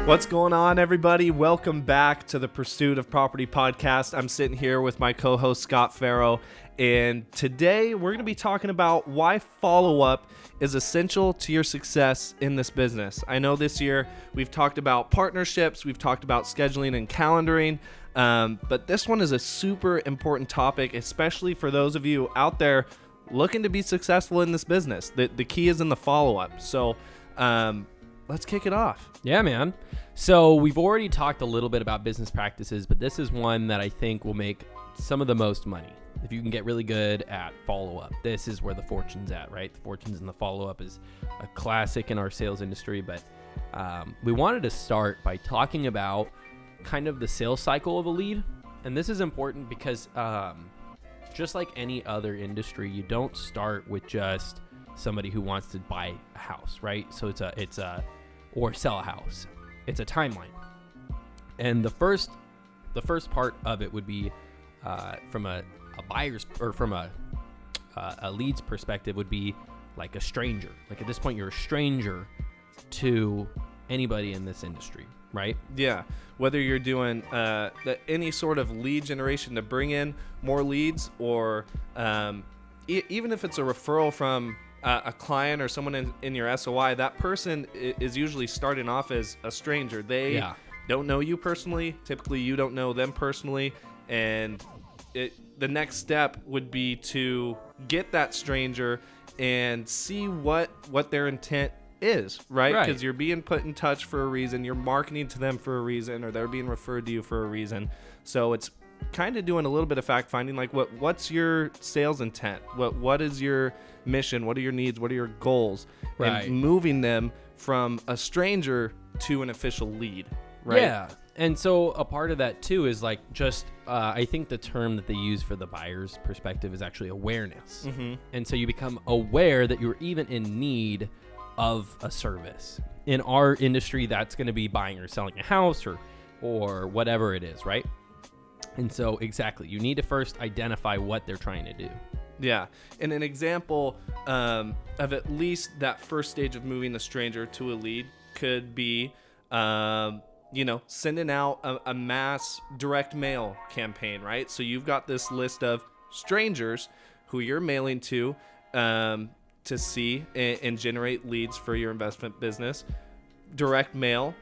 What's going on, everybody? Welcome back to the Pursuit of Property podcast. I'm sitting here with my co-host, Scott Farrow, and today we're going to be talking about why follow-up is essential to your success in this business. I know this year we've talked about partnerships, we've talked about scheduling and calendaring, but this one is a super important topic, especially for those of you out there looking to be successful in this business. The key is in the follow-up. So let's kick it off. Yeah, man. So we've already talked a little bit about business practices, but this is one that I think will make some of the most money. If you can get really good at follow-up, this is where the fortune's at, right? The fortune's in the follow-up is a classic in our sales industry, but we wanted to start by talking about kind of the sales cycle of a lead. And this is important because just like any other industry, you don't start with just somebody who wants to buy a house, right? So or sell a house. It's a timeline. And the first part of it would be from a buyer's or from a lead's perspective would be like a stranger. Like at this point, you're a stranger to anybody in this industry, right? Yeah. Whether you're doing any sort of lead generation to bring in more leads, or even if it's a referral from a client or someone in your SOI, that person is usually starting off as a stranger. They don't know you personally. Typically, you don't know them personally. And the next step would be to get that stranger and see what their intent is, right? Because you're being put in touch for a reason. You're marketing to them for a reason, or they're being referred to you for a reason. So it's kind of doing a little bit of fact finding, like what's your sales intent? What is your mission? What are your needs? What are your goals? Right. And moving them from a stranger to an official lead, right? Yeah. And so a part of that too is like just I think the term that they use for the buyer's perspective is actually awareness. Mm-hmm. And so you become aware that you're even in need of a service. In our industry, that's going to be buying or selling a house or whatever it is, right? And so exactly, you need to first identify what they're trying to do. Yeah. And an example of at least that first stage of moving the stranger to a lead could be sending out a mass direct mail campaign, right? So you've got this list of strangers who you're mailing to see and generate leads for your investment business. Direct mail,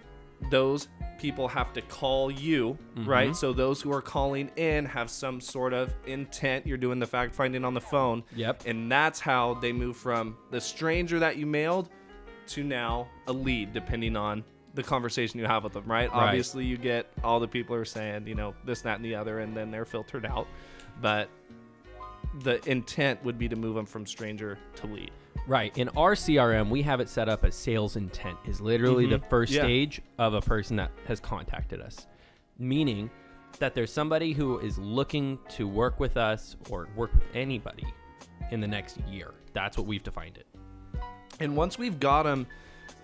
those people have to call you, right? So those who are calling in have some sort of intent. You're doing the fact finding on the phone. Yep. And that's how they move from the stranger that you mailed to now a lead, depending on the conversation you have with them, right? Obviously, you get all the people who are saying, this, that, and the other, and then they're filtered out. But the intent would be to move them from stranger to lead. Right. In our CRM, we have it set up as sales intent is literally the first stage of a person that has contacted us, meaning that there's somebody who is looking to work with us or work with anybody in the next year. That's what we've defined it. And once we've got them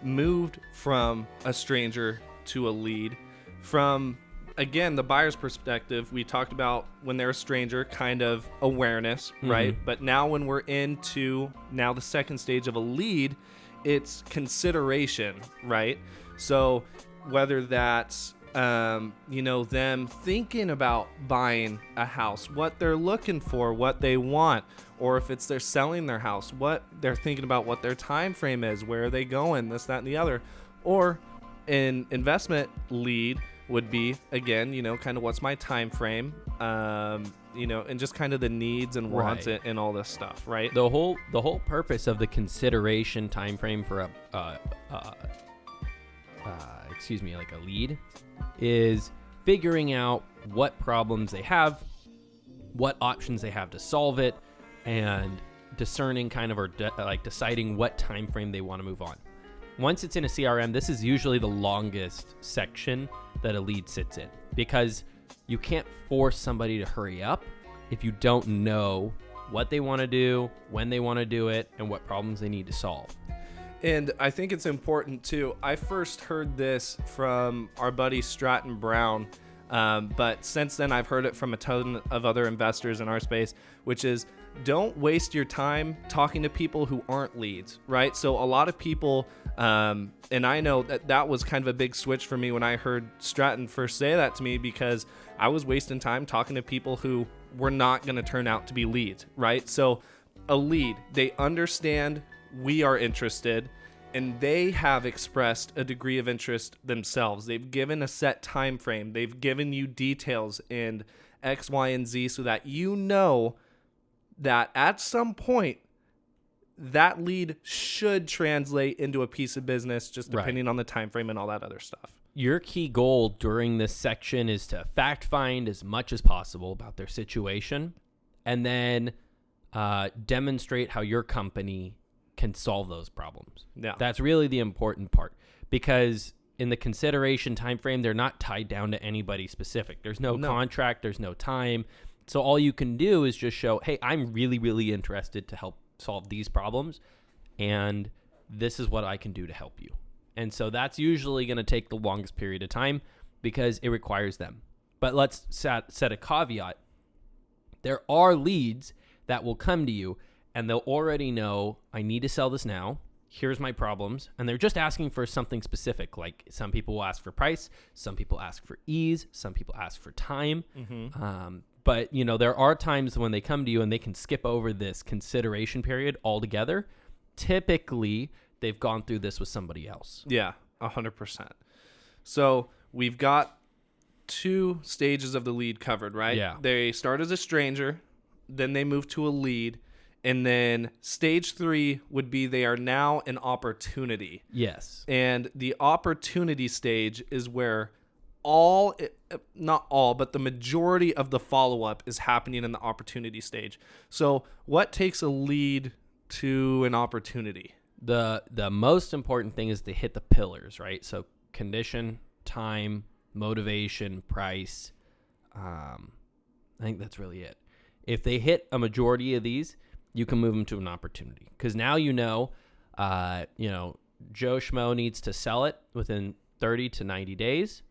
moved from a stranger to a lead, from again, the buyer's perspective, we talked about when they're a stranger, kind of awareness, right? But now when we're into the second stage of a lead, it's consideration, right? So whether that's, them thinking about buying a house, what they're looking for, what they want, or if it's they're selling their house, what they're thinking about, what their time frame is, where are they going, this, that, and the other. Or an investment lead would be, again, kind of what's my time frame, and just kind of the needs and wants and all this stuff, right? The whole purpose of the consideration time frame for like a lead is figuring out what problems they have, what options they have to solve it, and discerning kind of deciding what time frame they want to move on. Once it's in a CRM, this is usually the longest section that a lead sits in, because you can't force somebody to hurry up if you don't know what they want to do, when they want to do it, and what problems they need to solve. And I think it's important too. I first heard this from our buddy Stratton Brown, but since then I've heard it from a ton of other investors in our space, which is don't waste your time talking to people who aren't leads, right? So a lot of people, and I know that was kind of a big switch for me when I heard Stratton first say that to me, because I was wasting time talking to people who were not going to turn out to be leads, right? So a lead, they understand we are interested, and they have expressed a degree of interest themselves. They've given a set time frame. They've given you details in X, Y, and Z, so that you know that at some point that lead should translate into a piece of business, just depending on the time frame and all that other stuff. Your key goal during this section is to fact find as much as possible about their situation, and then demonstrate how your company can solve those problems. Yeah. That's really the important part, because in the consideration time frame, they're not tied down to anybody specific. There's no contract, there's no time. So all you can do is just show, hey, I'm really, really interested to help solve these problems, and this is what I can do to help you. And so that's usually going to take the longest period of time because it requires them. But let's set a caveat. There are leads that will come to you, and they'll already know, I need to sell this now. Here's my problems. And they're just asking for something specific. Like some people will ask for price. Some people ask for ease. Some people ask for time. Mm-hmm. But, you know, there are times when they come to you and they can skip over this consideration period altogether. Typically, they've gone through this with somebody else. Yeah, 100%. So we've got 2 stages of the lead covered, right? Yeah. They start as a stranger, then they move to a lead, and then stage 3 would be they are now an opportunity. Yes. And the opportunity stage is where not all, but the majority of the follow-up is happening in the opportunity stage. So what takes a lead to an opportunity? The most important thing is to hit the pillars, right? So condition, time, motivation, price. I think that's really it. If they hit a majority of these, you can move them to an opportunity, because now Joe Schmo needs to sell it within 30 to 90 days.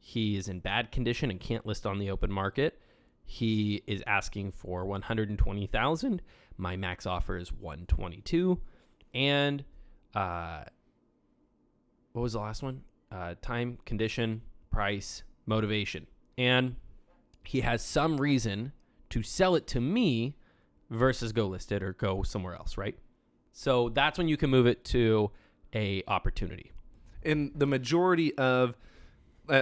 He is in bad condition and can't list on the open market. He is asking for $120,000. My max offer is $122,000. And what was the last one? Time, condition, price, motivation. And he has some reason to sell it to me versus go list it or go somewhere else, right? So that's when you can move it to a opportunity. In the majority of,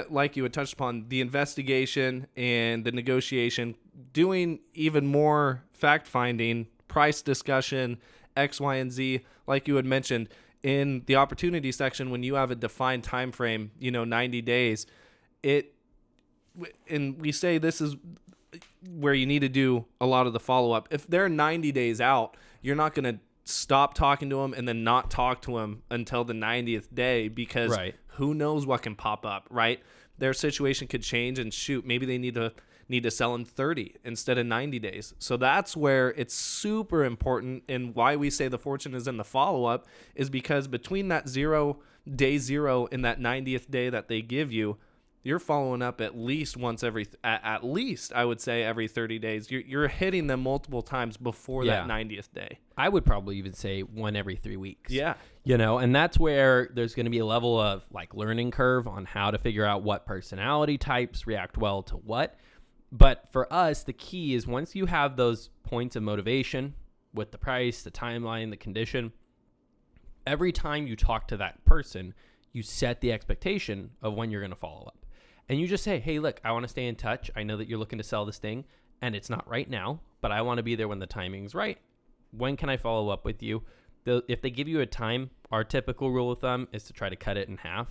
like you had touched upon, the investigation and the negotiation, doing even more fact-finding, price discussion, X, Y, and Z, like you had mentioned, in the opportunity section, when you have a defined time frame, 90 days, and we say this is where you need to do a lot of the follow-up. If they're 90 days out, you're not going to stop talking to them and then not talk to them until the 90th day, because who knows what can pop up, right? Their situation could change, and shoot, maybe they need to sell in 30 instead of 90 days. So that's where it's super important, and why we say the fortune is in the follow-up is because between that day 0 and that 90th day that they give you, you're following up at least I would say every 30 days. You're hitting them multiple times before that 90th day. I would probably even say 1 every 3 weeks. Yeah. And that's where there's going to be a level of like learning curve on how to figure out what personality types react well to what. But for us, the key is once you have those points of motivation with the price, the timeline, the condition, every time you talk to that person, you set the expectation of when you're going to follow up. And you just say, hey, look, I want to stay in touch. I know that you're looking to sell this thing, and it's not right now, but I want to be there when the timing's right. When can I follow up with you? If they give you a time, our typical rule of thumb is to try to cut it in half,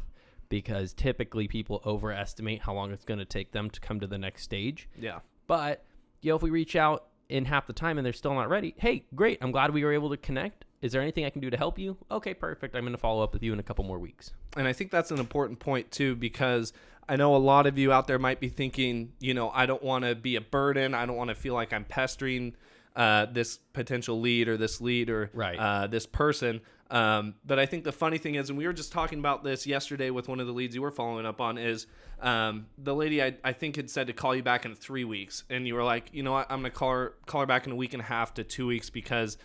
because typically people overestimate how long it's going to take them to come to the next stage. Yeah. But, if we reach out in half the time and they're still not ready, hey, great. I'm glad we were able to connect. Is there anything I can do to help you? Okay, perfect. I'm going to follow up with you in a couple more weeks. And I think that's an important point too, because I know a lot of you out there might be thinking, I don't want to be a burden. I don't want to feel like I'm pestering this potential lead or this lead or Right. this person. But I think the funny thing is, and we were just talking about this yesterday with one of the leads you were following up on, is the lady I think had said to call you back in 3 weeks, and you were like, you know what, I'm gonna call her back in a week and a half to 2 weeks, because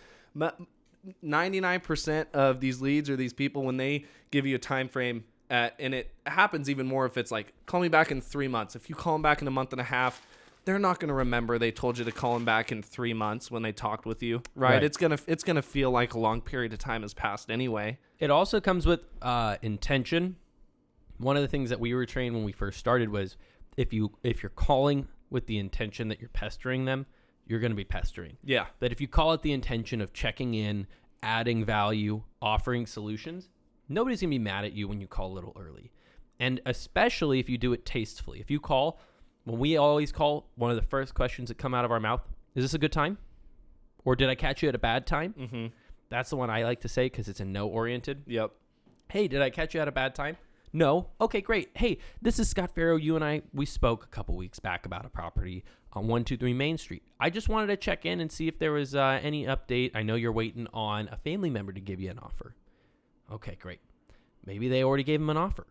99% of these leads or these people, when they give you a time frame, and it happens even more if it's like, call me back in 3 months. If you call them back in a month and a half, they're not going to remember they told you to call them back in 3 months when they talked with you, right? It's gonna feel like a long period of time has passed anyway. It also comes with intention. One of the things that we were trained when we first started was if you're calling with the intention that you're pestering them, you're going to be pestering. Yeah. But if you call it the intention of checking in, adding value, offering solutions, nobody's going to be mad at you when you call a little early. And especially if you do it tastefully. If you call, when we always call, one of the first questions that come out of our mouth, is this a good time? Or did I catch you at a bad time? Mm-hmm. That's the one I like to say because it's a no-oriented. Yep. Hey, did I catch you at a bad time? No. Okay, great. Hey, this is Scott Farrow. You and I, we spoke a couple weeks back about a property on 123 Main Street. I just wanted to check in and see if there was any update. I know you're waiting on a family member to give you an offer. Okay, great. Maybe they already gave him an offer.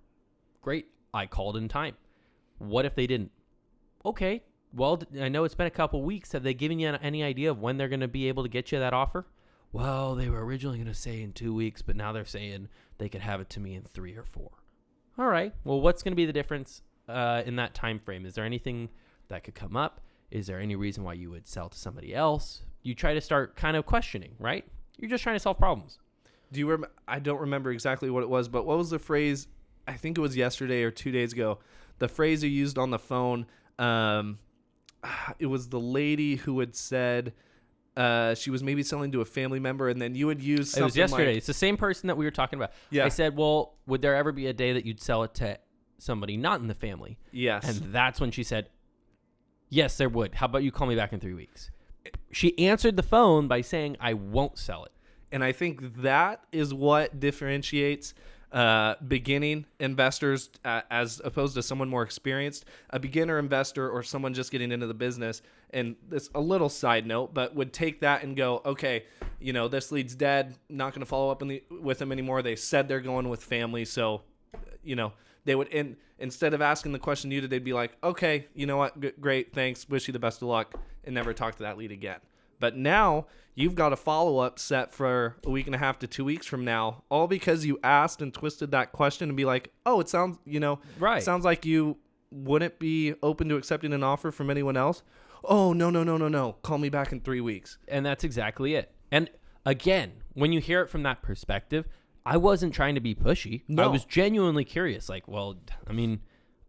Great. I called in time. What if they didn't? Okay. Well, I know it's been a couple weeks. Have they given you any idea of when they're going to be able to get you that offer? Well, they were originally going to say in 2 weeks, but now they're saying they could have it to me in 3 or 4. All right. Well, what's going to be the difference in that time frame? Is there anything that could come up? Is there any reason why you would sell to somebody else? You try to start kind of questioning, right? You're just trying to solve problems. Do you I don't remember exactly what it was, but what was the phrase? I think it was yesterday or 2 days ago. The phrase you used on the phone. It was the lady who had said she was maybe selling to a family member, and then you would use something. It was yesterday. Like, it's the same person that we were talking about. Yeah. I said, well, would there ever be a day that you'd sell it to somebody not in the family? Yes. And that's when she said, yes, there would. How about you call me back in 3 weeks? She answered the phone by saying, I won't sell it. And I think that is what differentiates beginning investors as opposed to someone more experienced. A beginner investor or someone just getting into the business, and this a little side note, but would take that and go, okay, you know, this lead's dead, not going to follow up with them anymore. They said they're going with family, so, you know, they would, instead of asking the question you did, they'd be like, okay, you know what, great, thanks, wish you the best of luck, and never talk to that lead again. But now you've got a follow-up set for a week and a half to 2 weeks from now, all because you asked and twisted that question and be like, oh, it sounds, you know, Right. sounds like you wouldn't be open to accepting an offer from anyone else. Oh, no. Call me back in 3 weeks. And that's exactly it. And again, when you hear it from that perspective, I wasn't trying to be pushy. No. I was genuinely curious. Like, well, I mean,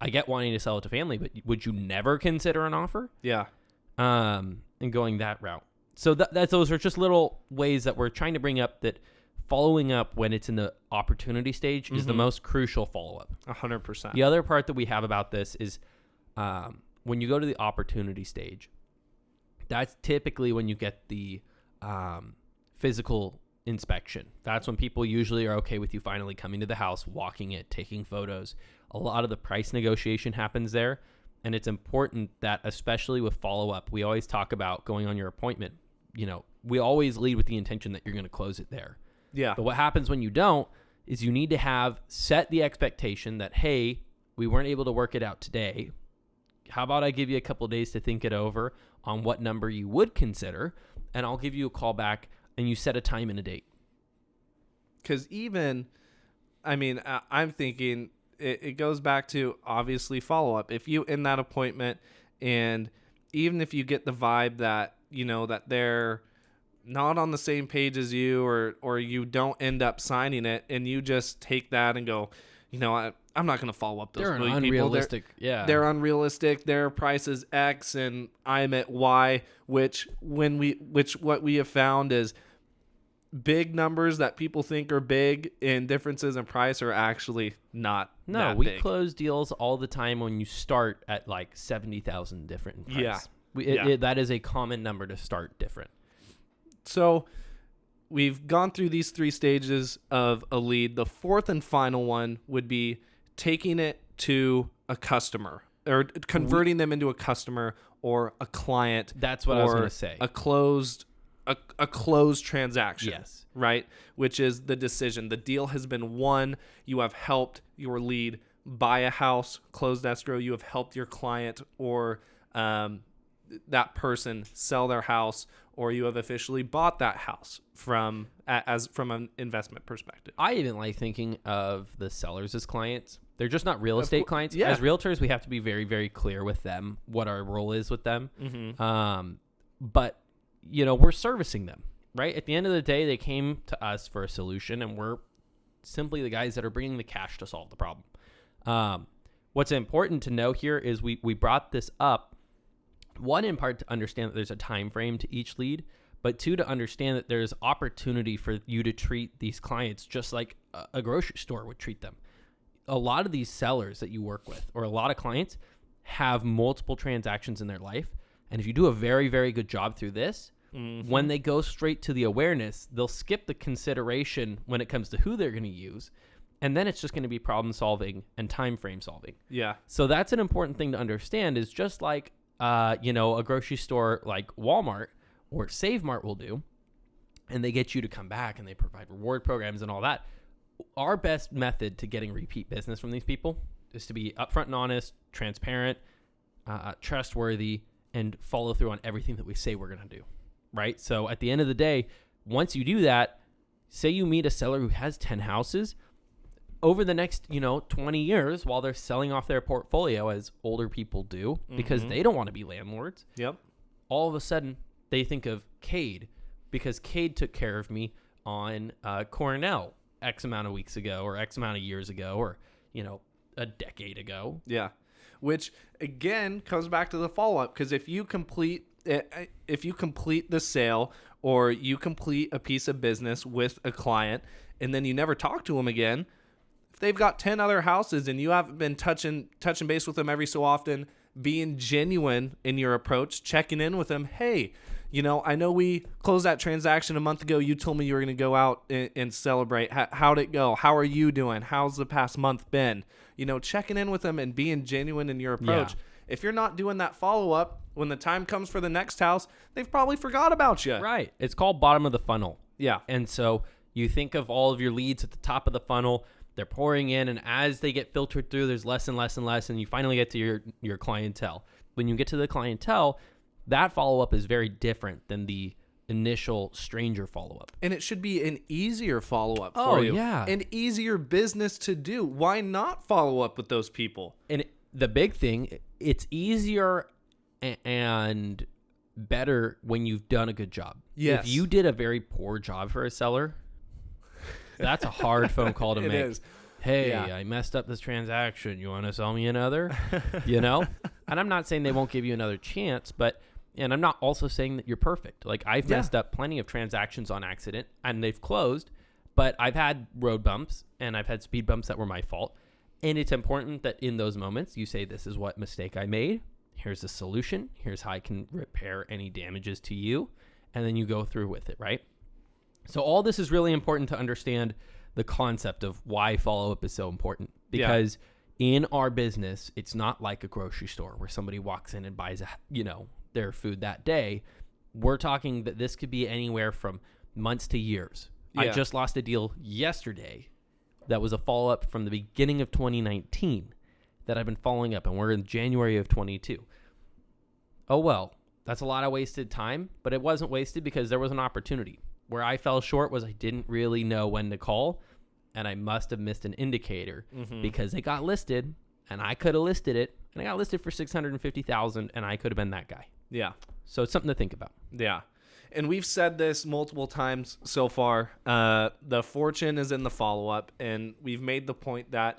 I get wanting to sell it to family, but would you never consider an offer? Yeah. And going that route. So those are just little ways that we're trying to bring up that following up when it's in the opportunity stage is the most crucial follow-up. 100%. The other part that we have about this is when you go to the opportunity stage, that's typically when you get the physical inspection. That's when people usually are okay with you finally coming to the house, walking it, taking photos. A lot of the price negotiation happens there. And it's important that, especially with follow-up, we always talk about going on your appointment. You know, we always lead with the intention that you're going to close it there. Yeah. But what happens when you don't is you need to have set the expectation that, hey, we weren't able to work it out today. How about I give you a couple days to think it over on what number you would consider, and I'll give you a call back, and you set a time and a date. Because even, I mean, I'm thinking it goes back to obviously follow-up. If you in that appointment, and even if you get the vibe that, you know, that they're not on the same page as you, or you don't end up signing it, and you just take that and go, you know, I'm not going to follow up those They're people. unrealistic. They're unrealistic. Their price is X and I'm at Y, which what we have found is big numbers that people think are big and differences in price are actually not that we big. close deals all the time when you start at like 70,000 different in price. Yeah. That is a common number to start different. So we've gone through these 3 stages of a lead. The fourth and final one would be taking it to a customer or converting them into a customer or a client. That's what I was going to say. A closed transaction. Yes. Right? Which is the decision. The deal has been won. You have helped your lead buy a house, closed escrow. You have helped your client or that person sell their house, or you have officially bought that house from an investment perspective. I even like thinking of the sellers as clients. They're just not real estate clients. Yeah. As realtors, we have to be very, very clear with them what our role is with them. Mm-hmm. But, we're servicing them, right? At the end of the day, they came to us for a solution, and we're simply the guys that are bringing the cash to solve the problem. What's important to know here is we brought this up, one, in part to understand that there's a time frame to each lead, but two, to understand that there's opportunity for you to treat these clients just like a grocery store would treat them. A lot of these sellers that you work with, or a lot of clients, have multiple transactions in their life. And if you do a very, very good job through this, when they go straight to the awareness, they'll skip the consideration when it comes to who they're going to use. And then it's just going to be problem solving and time frame solving. Yeah. So that's an important thing to understand, is just like, a grocery store like Walmart or Save Mart will do, and they get you to come back and they provide reward programs and all that. Our best method to getting repeat business from these people is to be upfront and honest, transparent, trustworthy, and follow through on everything that we say we're going to do, right? So at the end of the day, once you do that, say you meet a seller who has 10 houses, over the next, 20 years, while they're selling off their portfolio, as older people do, because they don't want to be landlords. Yep. All of a sudden, they think of Cade, because Cade took care of me on Cornell X amount of weeks ago, or X amount of years ago, or, a decade ago. Yeah. Which, again, comes back to the follow-up, because if you complete the sale, or you complete a piece of business with a client, and then you never talk to them again, if they've got 10 other houses and you haven't been touching base with them every so often, being genuine in your approach, checking in with them, hey, I know we closed that transaction a month ago. You told me you were going to go out and celebrate. How'd it go? How are you doing? How's the past month been? Checking in with them and being genuine in your approach. Yeah. If you're not doing that follow-up, when the time comes for the next house, they've probably forgot about you. Right. It's called bottom of the funnel. Yeah. And so you think of all of your leads at the top of the funnel. They're pouring in, and as they get filtered through, there's less and less and less, and you finally get to your clientele. When you get to the clientele, that follow-up is very different than the initial stranger follow-up. And it should be an easier follow-up for you. Yeah. An easier business to do. Why not follow up with those people? And the big thing, it's easier and better when you've done a good job. Yes. If you did a very poor job for a seller, that's a hard phone call to make. It is. Hey, Yeah. I messed up this transaction. You want to sell me another? And I'm not saying they won't give you another chance, and I'm not also saying that you're perfect. Like, I've messed up plenty of transactions on accident, and they've closed, but I've had road bumps and I've had speed bumps that were my fault. And it's important that in those moments you say, this is what mistake I made. Here's the solution. Here's how I can repair any damages to you. And then you go through with it, right? So all this is really important to understand the concept of why follow-up is so important. Because in our business, it's not like a grocery store where somebody walks in and buys their food that day. We're talking that this could be anywhere from months to years. I just lost a deal yesterday that was a follow-up from the beginning of 2019 that I've been following up, and we're in January of 22. Oh, well, that's a lot of wasted time, but it wasn't wasted because there was an opportunity. Where I fell short was I didn't really know when to call, and I must have missed an indicator because it got listed, and I could have listed it, and I got listed for $650,000, and I could have been that guy. Yeah. So it's something to think about. Yeah. And we've said this multiple times so far. The fortune is in the follow-up, and we've made the point that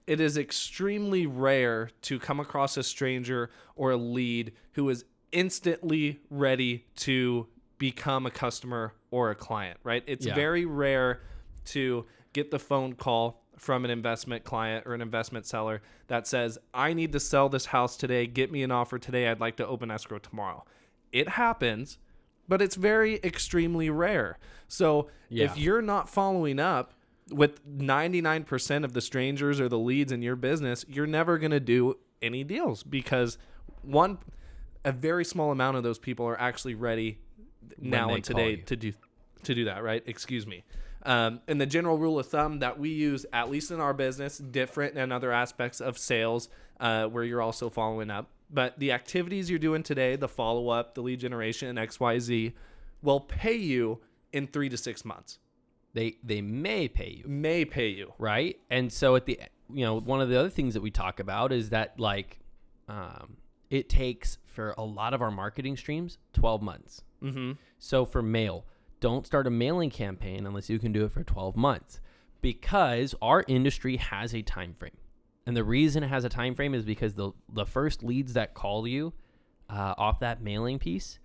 it is extremely rare to come across a stranger or a lead who is instantly ready to become a customer or a client, right? It's very rare to get the phone call from an investment client or an investment seller that says, I need to sell this house today. Get me an offer today. I'd like to open escrow tomorrow. It happens, but it's very extremely rare. So if you're not following up with 99% of the strangers or the leads in your business, you're never going to do any deals because one, a very small amount of those people are actually ready now and today to do that, right? Excuse me. And the general rule of thumb that we use, at least in our business, different than other aspects of sales, where you're also following up. But the activities you're doing today, the follow-up, the lead generation, XYZ, will pay you in 3 to 6 months. They may pay you. May pay you. Right? And so at the, one of the other things that we talk about is that it takes for a lot of our marketing streams 12 months. Mm-hmm. So for mail, don't start a mailing campaign unless you can do it for 12 months, because our industry has a time frame. And the reason it has a time frame is because the first leads that call you off that mailing piece,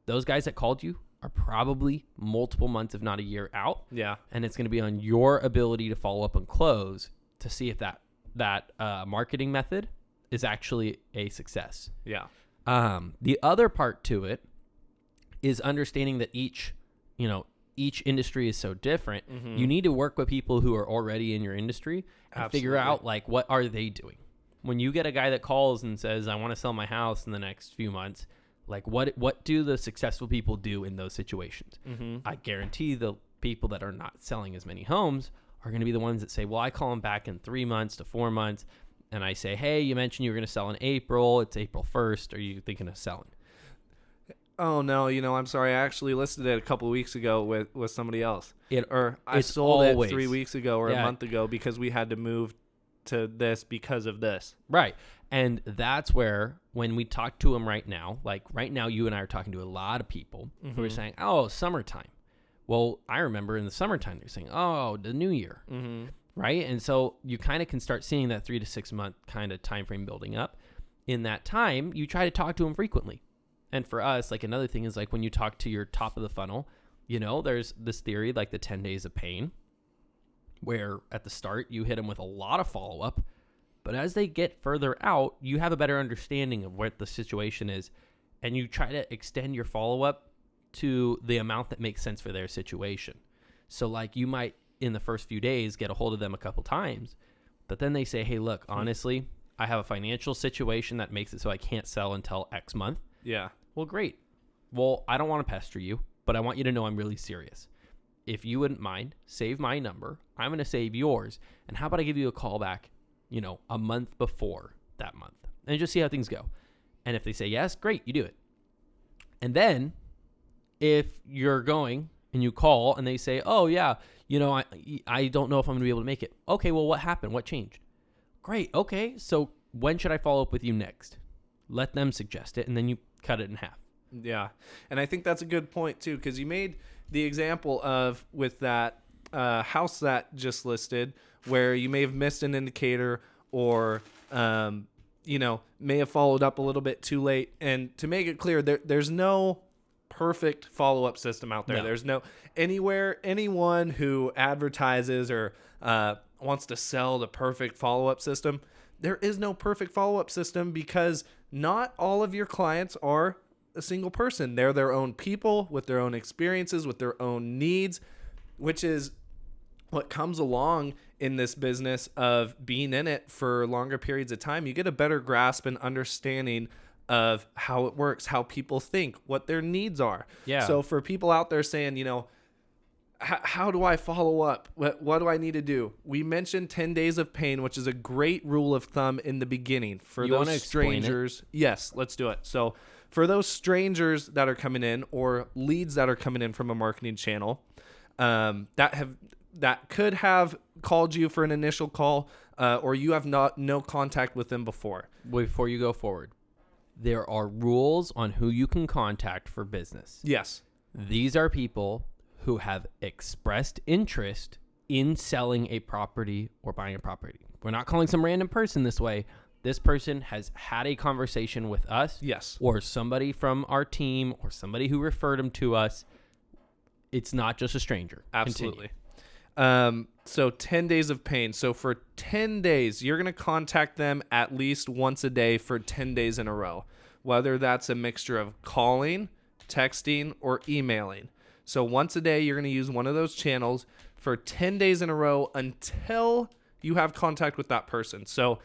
those guys that called you are probably multiple months, if not a year out. Yeah. And it's going to be on your ability to follow up and close to see if that marketing method is actually a success. Yeah. The other part to it is understanding that each industry is so different. Mm-hmm. You need to work with people who are already in your industry and figure out what are they doing. When you get a guy that calls and says, I want to sell my house in the next few months, what do the successful people do in those situations? Mm-hmm. I guarantee the people that are not selling as many homes are going to be the ones that say, well, I call them back in 3 months to 4 months. And I say, hey, you mentioned you were going to sell in April. It's April 1st. Are you thinking of selling? Oh, no, I'm sorry. I actually listed it a couple of weeks ago with somebody else. I sold always, it 3 weeks ago or yeah, a month ago because we had to move to this because of this. Right. And that's where, when we talk to them right now, you and I are talking to a lot of people who are saying, oh, summertime. Well, I remember in the summertime, they're saying, oh, the new year. Mm-hmm. Right. And so you kind of can start seeing that 3 to 6 month kind of time frame building up. In that time, you try to talk to them frequently. And for us, another thing is when you talk to your top of the funnel, there's this theory, the 10 days of pain, where at the start you hit them with a lot of follow up. But as they get further out, you have a better understanding of what the situation is. And you try to extend your follow up to the amount that makes sense for their situation. So you might, in the first few days, get a hold of them a couple times. But then they say, hey, look, honestly, I have a financial situation that makes it so I can't sell until X month. Yeah. Well, great. Well, I don't want to pester you, but I want you to know I'm really serious. If you wouldn't mind, save my number. I'm going to save yours. And how about I give you a call back, a month before that month, and just see how things go. And if they say yes, great, you do it. And then if you're going and you call and they say, oh, yeah, I don't know if I'm going to be able to make it. Okay, well, what happened? What changed? Great. Okay, so when should I follow up with you next? Let them suggest it, and then you cut it in half. Yeah. And I think that's a good point, too, because you made the example of with that house that just listed where you may have missed an indicator or, may have followed up a little bit too late. And to make it clear, there's no perfect follow-up system out there. No. There's no anyone who advertises or wants to sell the perfect follow-up system. There is no perfect follow-up system because not all of your clients are a single person. They're their own people with their own experiences, with their own needs, which is what comes along in this business of being in it for longer periods of time. You get a better grasp and understanding of how it works, how people think, what their needs are. Yeah. So for people out there saying, how do I follow up? What do I need to do? We mentioned 10 days of pain, which is a great rule of thumb in the beginning for those strangers. Yes, let's do it. So for those strangers that are coming in or leads that are coming in from a marketing channel that could have called you for an initial call or you have no contact with them before. Before you go forward, there are rules on who you can contact for business. Yes. These are people who have expressed interest in selling a property or buying a property. We're not calling some random person this way. This person has had a conversation with us. Yes. Or somebody from our team or somebody who referred them to us. It's not just a stranger. Absolutely. So 10 days of pain. So for 10 days, you're going to contact them at least once a day for 10 days in a row, whether that's a mixture of calling, texting, or emailing. So once a day, you're going to use one of those channels for 10 days in a row until you have contact with that person. So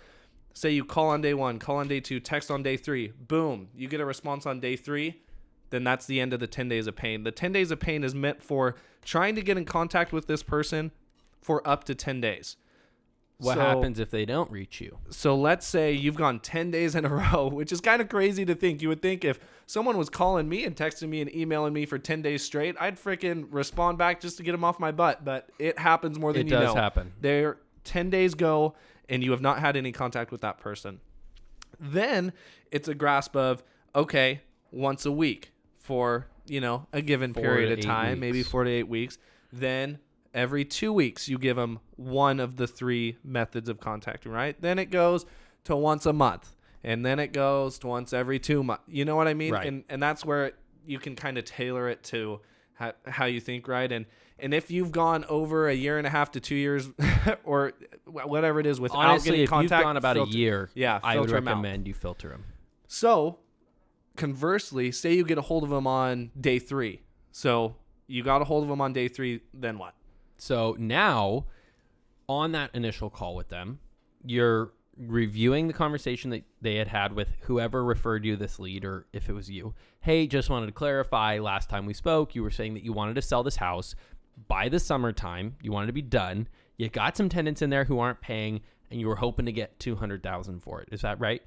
say you call on day 1, call on day 2, text on day 3, boom, you get a response on day 3, then that's the end of the 10 days of pain. The 10 days of pain is meant for trying to get in contact with this person for up to 10 days. What happens if they don't reach you? So let's say you've gone 10 days in a row, which is kind of crazy to think. You would think if someone was calling me and texting me and emailing me for 10 days straight, I'd freaking respond back just to get them off my butt. But it happens more than you know. It does happen. They're 10 days go and you have not had any contact with that person. Then it's a grasp of, okay, once a week for, a given period of time, maybe 4 to 8 weeks. Then every 2 weeks, you give them one of the 3 methods of contacting, right? Then it goes to once a month, and then it goes to once every 2 months. You know what I mean? Right. And that's where you can kind of tailor it to how you think, right? And if you've gone over a year and a half to 2 years or whatever it is without Honestly, getting if contact, you've gone about a year, I would filter 'em out. recommend you filter them. So, conversely, say you get a hold of them on day 3. So, you got a hold of them on day 3, then what? So now, on that initial call with them, you're reviewing the conversation that they had with whoever referred you this lead, or if it was you. Hey, just wanted to clarify, last time we spoke, you were saying that you wanted to sell this house by the summertime. You wanted to be done. You got some tenants in there who aren't paying, and you were hoping to get $200,000 for it. Is that right?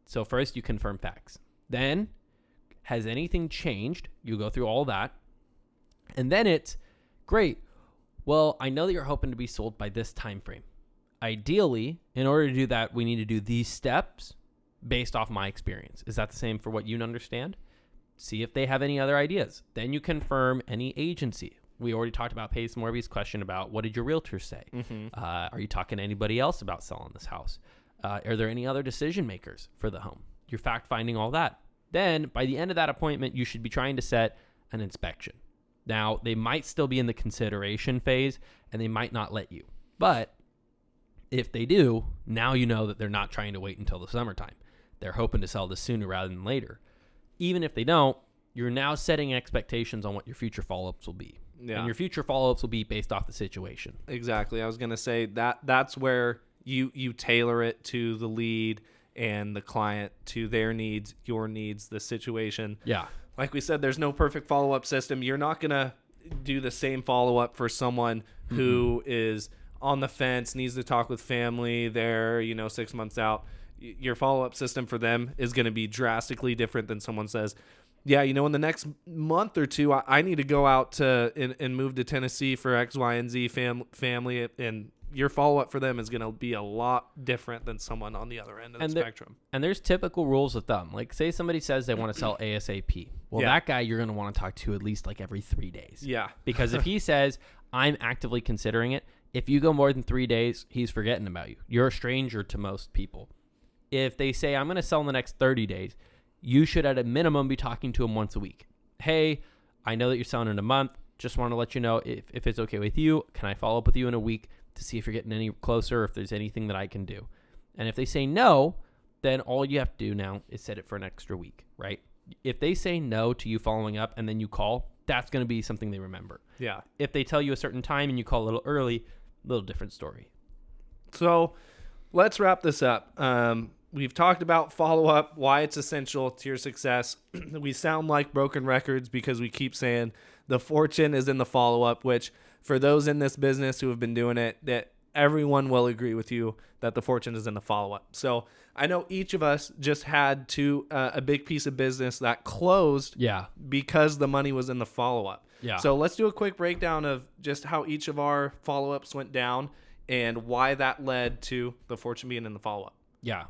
So first, you confirm facts. Then, has anything changed? You go through all that. And then it's, great. Well, I know that you're hoping to be sold by this time frame. Ideally, in order to do that, we need to do these steps based off my experience. Is that the same for what you understand? See if they have any other ideas. Then you confirm any agency. We already talked about Pace Morby's question about what did your realtor say? Mm-hmm. Are you talking to anybody else about selling this house? Are there any other decision makers for the home? You're fact finding all that. Then by the end of that appointment, you should be trying to set an inspection. Now, they might still be in the consideration phase, and they might not let you. But if they do, now you know that they're not trying to wait until the summertime. They're hoping to sell this sooner rather than later. Even if they don't, you're now setting expectations on what your future follow-ups will be. Yeah. And your future follow-ups will be based off the situation. Exactly. I was going to say that's where you tailor it to the lead and the client, to their needs, your needs, the situation. Yeah. Like we said, there's no perfect follow-up system. You're not going to do the same follow-up for someone who is on the fence, needs to talk with family, they're, 6 months out. Your follow-up system for them is going to be drastically different than someone says, yeah, in the next month or two, I need to go out and move to Tennessee for X, Y, and Z family, and your follow-up for them is going to be a lot different than someone on the other end of the spectrum. And there's typical rules of thumb. Like, say somebody says they want to sell ASAP. Well, that guy you're going to want to talk to at least like every 3 days. Yeah. Because if he says, I'm actively considering it, if you go more than 3 days, he's forgetting about you. You're a stranger to most people. If they say, I'm going to sell in the next 30 days, you should at a minimum be talking to him once a week. Hey, I know that you're selling in a month. Just want to let you know if it's okay with you. Can I follow up with you in a week to see if you're getting any closer, or if there's anything that I can do? And if they say no, then all you have to do now is set it for an extra week, right? If they say no to you following up and then you call, that's going to be something they remember. Yeah. If they tell you a certain time and you call a little early, little different story. So let's wrap this up. We've talked about follow-up, why it's essential to your success. We sound like broken records because we keep saying the fortune is in the follow-up, which for those in this business who have been doing it, that everyone will agree with you that the fortune is in the follow-up. So I know each of us just had a big piece of business that closed because the money was in the follow-up. Yeah. So let's do a quick breakdown of just how each of our follow-ups went down and why that led to the fortune being in the follow-up. Yeah.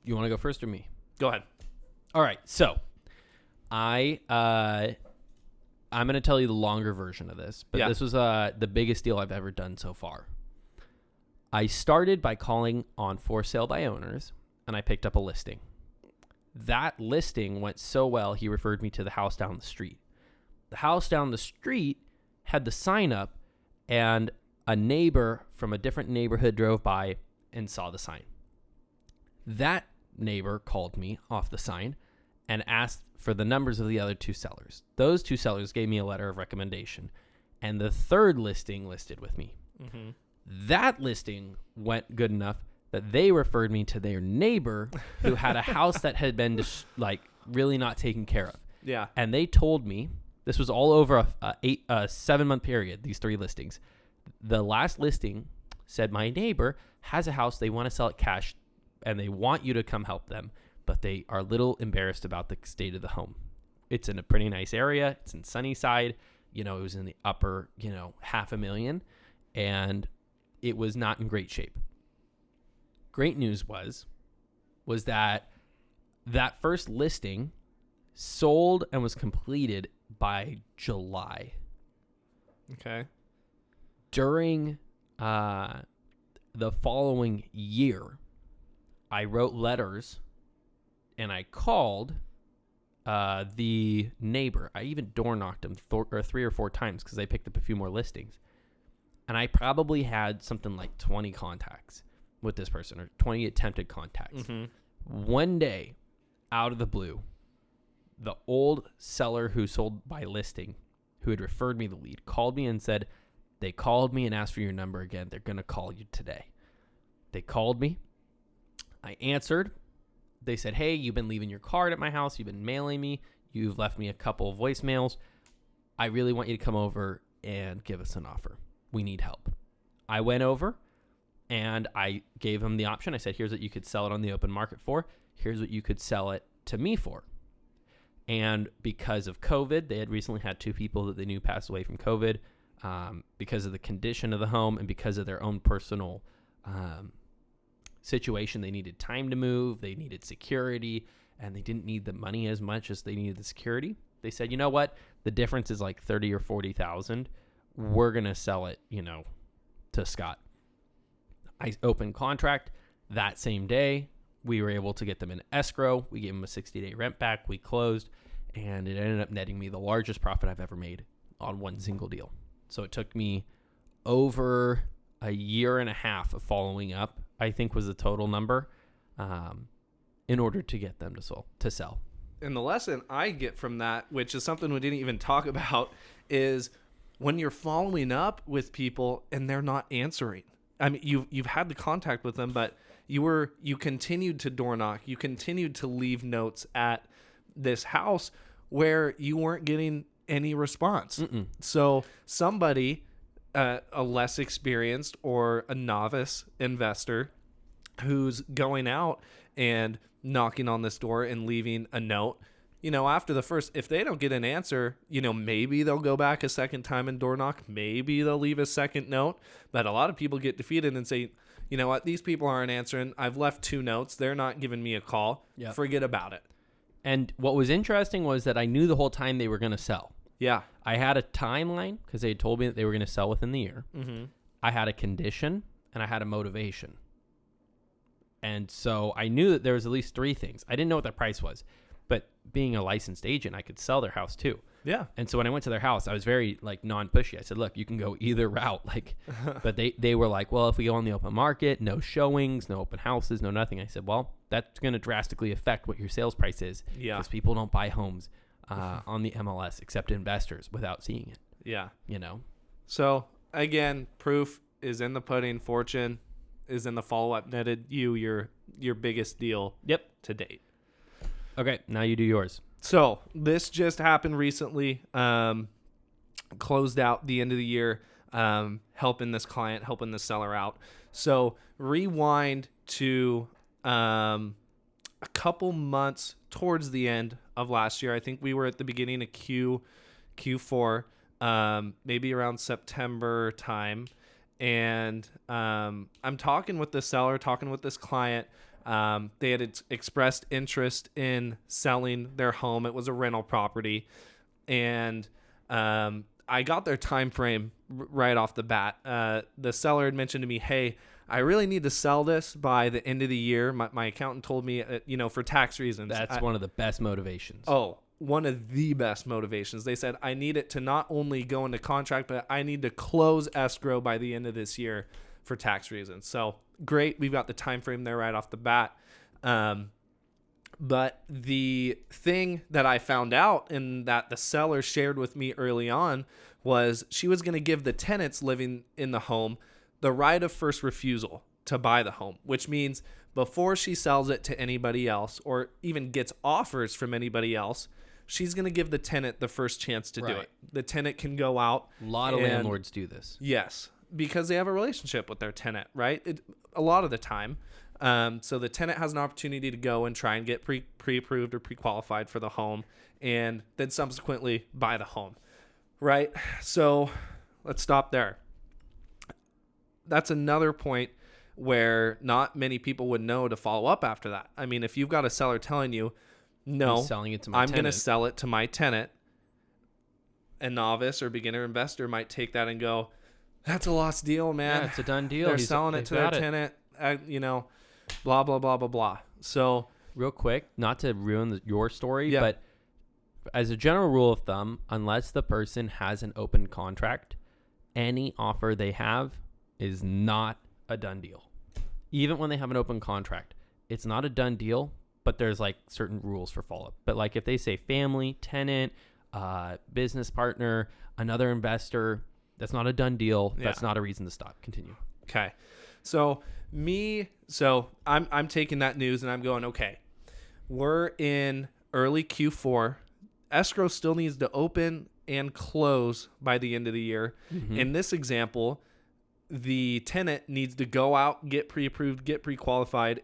You want to go first or me? Go ahead. All right. So I'm going to tell you the longer version of this, but this was the biggest deal I've ever done so far. I started by calling on for sale by owners, and I picked up a listing. That listing went so well, he referred me to the house down the street. The house down the street had the sign up, and a neighbor from a different neighborhood drove by and saw the sign. That neighbor called me off the sign and asked for the numbers of the other 2 sellers. Those 2 sellers gave me a letter of recommendation, and the third listing listed with me. Mm-hmm. That listing went good enough that they referred me to their neighbor who had a house that had been just like really not taken care of. Yeah. And they told me, this was all over a 7-month period, these 3 listings. The last listing said my neighbor has a house, they want to sell it cash, and they want you to come help them, but they are a little embarrassed about the state of the home. It's in a pretty nice area. It's in Sunnyside. It was in the upper, $500,000, and it was not in great shape. Great news was that first listing sold and was completed by July. Okay. During the following year, I wrote letters and I called the neighbor. I even door knocked him 3 or 4 times because I picked up a few more listings. And I probably had something like 20 contacts with this person, or 20 attempted contacts. Mm-hmm. One day, out of the blue, the old seller who sold by listing, who had referred me the lead, called me and said, they called me and asked for your number again. They're going to call you today. They called me. I answered. They said, hey, you've been leaving your card at my house. You've been mailing me. You've left me a couple of voicemails. I really want you to come over and give us an offer. We need help. I went over and I gave them the option. I said, here's what you could sell it on the open market for. Here's what you could sell it to me for. And because of COVID, they had recently had 2 people that they knew passed away from COVID, because of the condition of the home and because of their own personal situation. They needed time to move. They needed security, and they didn't need the money as much as they needed the security. They said, you know what? The difference is like 30 or 40,000. We're going to sell it, to Scott. I opened contract that same day. We were able to get them in escrow. We gave them a 60-day rent back. We closed, and it ended up netting me the largest profit I've ever made on one single deal. So it took me over a year and a half of following up, I think was the total number, in order to get them to sell. And the lesson I get from that, which is something we didn't even talk about, is when you're following up with people and they're not answering. I mean, you've had the contact with them, but you continued to door knock. You continued to leave notes at this house where you weren't getting any response. Mm-mm. So somebody, a less experienced or a novice investor who's going out and knocking on this door and leaving a note, after the first, if they don't get an answer, maybe they'll go back a second time and door knock. Maybe they'll leave a second note. But a lot of people get defeated and say, you know what, these people aren't answering. I've left 2 notes. They're not giving me a call. Yep. Forget about it. And what was interesting was that I knew the whole time they were going to sell. Yeah. I had a timeline because they had told me that they were going to sell within the year. Mm-hmm. I had a condition and I had a motivation. And so I knew that there was at least 3 things. I didn't know what their price was, but being a licensed agent, I could sell their house too. Yeah. And so when I went to their house, I was very non-pushy. I said, look, you can go either route. But they were like, well, if we go on the open market, no showings, no open houses, no nothing. I said, well, that's going to drastically affect what your sales price is. Yeah. Because people don't buy homes on the MLS except investors without seeing it. Yeah. So again, proof is in the pudding. Fortune is in the follow-up. Netted you your biggest deal. Yep. To date. Okay, now you do yours. So this just happened recently. Closed out the end of the year, helping this client, helping the seller out. So rewind to a couple months towards the end of last year. I think we were at the beginning of Q4, maybe around September time. And I'm talking with the seller, talking with this client. They had expressed interest in selling their home. It was a rental property. And I got their time frame right off the bat. The seller had mentioned to me, hey, I really need to sell this by the end of the year. My accountant told me, for tax reasons. That's one of the best motivations. Oh, one of the best motivations. They said, I need it to not only go into contract, but I need to close escrow by the end of this year for tax reasons. So great. We've got the time frame there right off the bat. But the thing that I found out and that the seller shared with me early on was she was going to give the tenants living in the home the right of first refusal to buy the home, which means before she sells it to anybody else or even gets offers from anybody else, she's going to give the tenant the first chance to do Right. it. The tenant can go out. A lot of landlords do this. Yes, because they have a relationship with their tenant, right? A lot of the time. So the tenant has an opportunity to go and try and get pre-approved or pre-qualified for the home and then subsequently buy the home, right? So let's stop there. That's another point where not many people would know to follow up after that. I mean, if you've got a seller telling you, no, I'm selling it to my I'm going to tenant. sell it to my tenant, a novice or beginner investor might take that and go, that's a lost deal, man. Yeah, it's a done deal. They're selling it to their tenant, blah, blah, blah, blah, blah. So Real quick, not to ruin your story, Yeah. but as a general rule of thumb, unless the person has an open contract, any offer they have is not a done deal. Even when they have an open contract, it's not a done deal, but there's like certain rules for follow-up. But like if they say family, tenant, business partner, another investor, that's not a done deal. Yeah. That's not a reason to stop. Continue. Okay. So I'm taking that news and I'm going, okay, we're in early Q4. Escrow still needs to open and close by the end of the year. Mm-hmm. In this example, the tenant needs to go out, get pre-approved, get pre-qualified,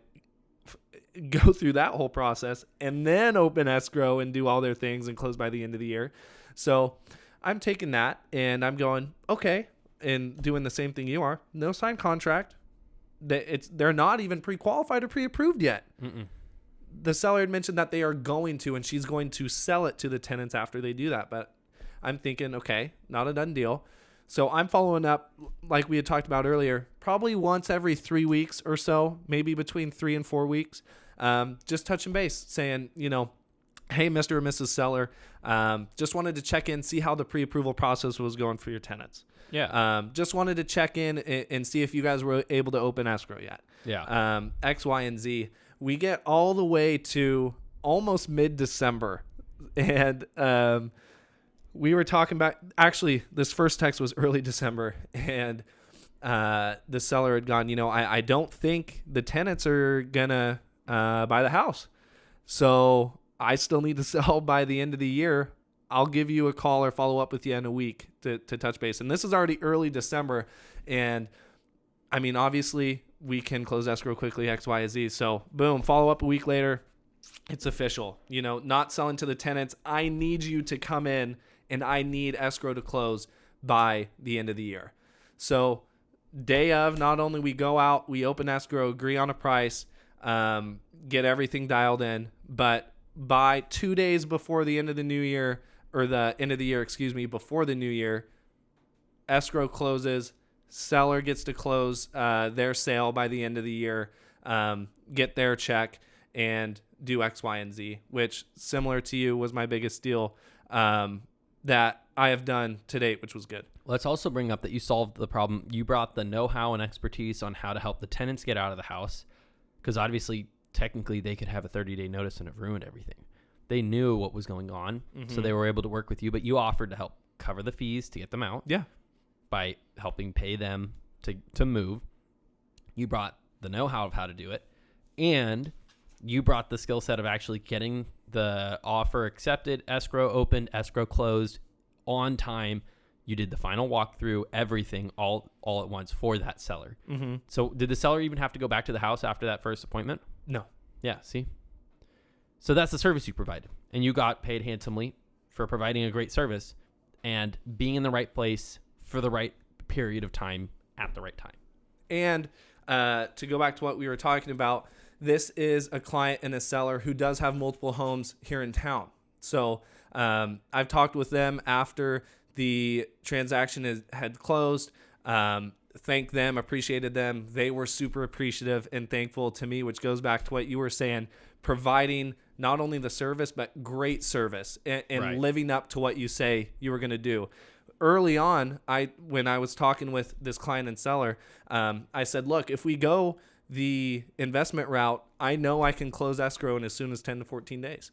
go through that whole process, and then open escrow and do all their things and close by the end of the year. So I'm taking that and I'm going, okay, and doing the same thing you are. No signed contract. They're not even pre-qualified or pre-approved yet. Mm-mm. The seller had mentioned that they are going to, and she's going to sell it to the tenants after they do that. But I'm thinking, okay, not a done deal. So I'm following up, like we had talked about earlier, probably once every 3 weeks or so, maybe between 3 and 4 weeks. Just touching base, saying, hey, Mr. or Mrs. Seller, just wanted to check in, see how the pre-approval process was going for your tenants. Yeah. Just wanted to check in and see if you guys were able to open escrow yet. Yeah. X, Y, and Z. We get all the way to almost mid-December. And we were talking about, actually, this first text was early December. And the seller had gone, I don't think the tenants are going to buy the house. So I still need to sell by the end of the year. I'll give you a call or follow up with you in a week to touch base. And this is already early December. And I mean, obviously we can close escrow quickly, X, Y, Z. So boom, follow up a week later. It's official, not selling to the tenants. I need you to come in and I need escrow to close by the end of the year. So day of, not only we go out, we open escrow, agree on a price, get everything dialed in, but by 2 days before the end of the new year, or the end of the year, before the new year, escrow closes, seller gets to close their sale by the end of the year, get their check, and do X, Y, and Z, which, similar to you, was my biggest deal that I have done to date, which was good. Let's also bring up that you solved the problem. You brought the know-how and expertise on how to help the tenants get out of the house, because obviously, technically, they could have a 30-day notice and have ruined everything. They knew what was going on, so they were able to work with you, but you offered to help cover the fees to get them out. Yeah. By helping pay them to move. You brought the know-how of how to do it, and you brought the skill set of actually getting the offer accepted, escrow opened, escrow closed on time. You did the final walkthrough, everything all at once for that seller. Mm-hmm. So did the seller even have to go back to the house after that first appointment? No. Yeah, see? So that's the service you provided, and you got paid handsomely for providing a great service and being in the right place for the right period of time at the right time. And to go back to what we were talking about, this is a client and a seller who does have multiple homes here in town. So I've talked with them after the transaction had closed. Thanked them, appreciated them. They were super appreciative and thankful to me, which goes back to what you were saying, providing not only the service, but great service and Right. living up to what you say you were going to do. Early on, when I was talking with this client and seller, I said, look, if we go the investment route, I know I can close escrow in as soon as 10 to 14 days.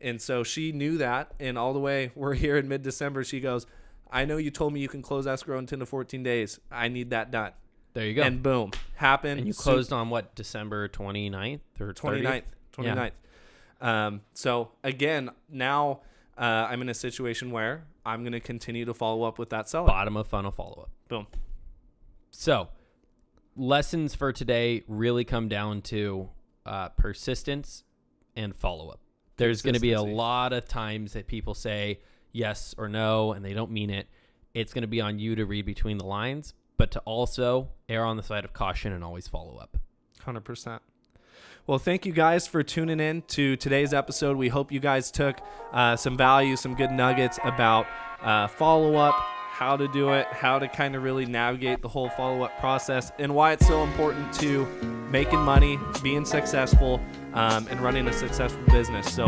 And so she knew that. And all the way, we're here in mid-December, she goes, I know you told me you can close escrow in 10 to 14 days. I need that done. There you go. And boom, happened. And you closed on what, December 29th or 30th? 29th. So again, now I'm in a situation where I'm going to continue to follow up with that seller. Bottom of funnel follow-up. Boom. So lessons for today really come down to persistence and follow-up. There's going to be a lot of times that people say yes or no, and they don't mean it. It's going to be on you to read between the lines, but to also err on the side of caution and always follow up. 100%. Well, thank you guys for tuning in to today's episode. We hope you guys took some value, some good nuggets about follow-up, how to do it, how to kind of really navigate the whole follow-up process, and why it's so important to making money, being successful, and running a successful business. So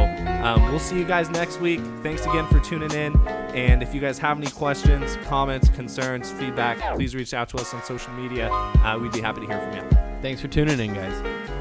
we'll see you guys next week. Thanks again for tuning in. And if you guys have any questions, comments, concerns, feedback, please reach out to us on social media. We'd be happy to hear from you. Thanks for tuning in, guys.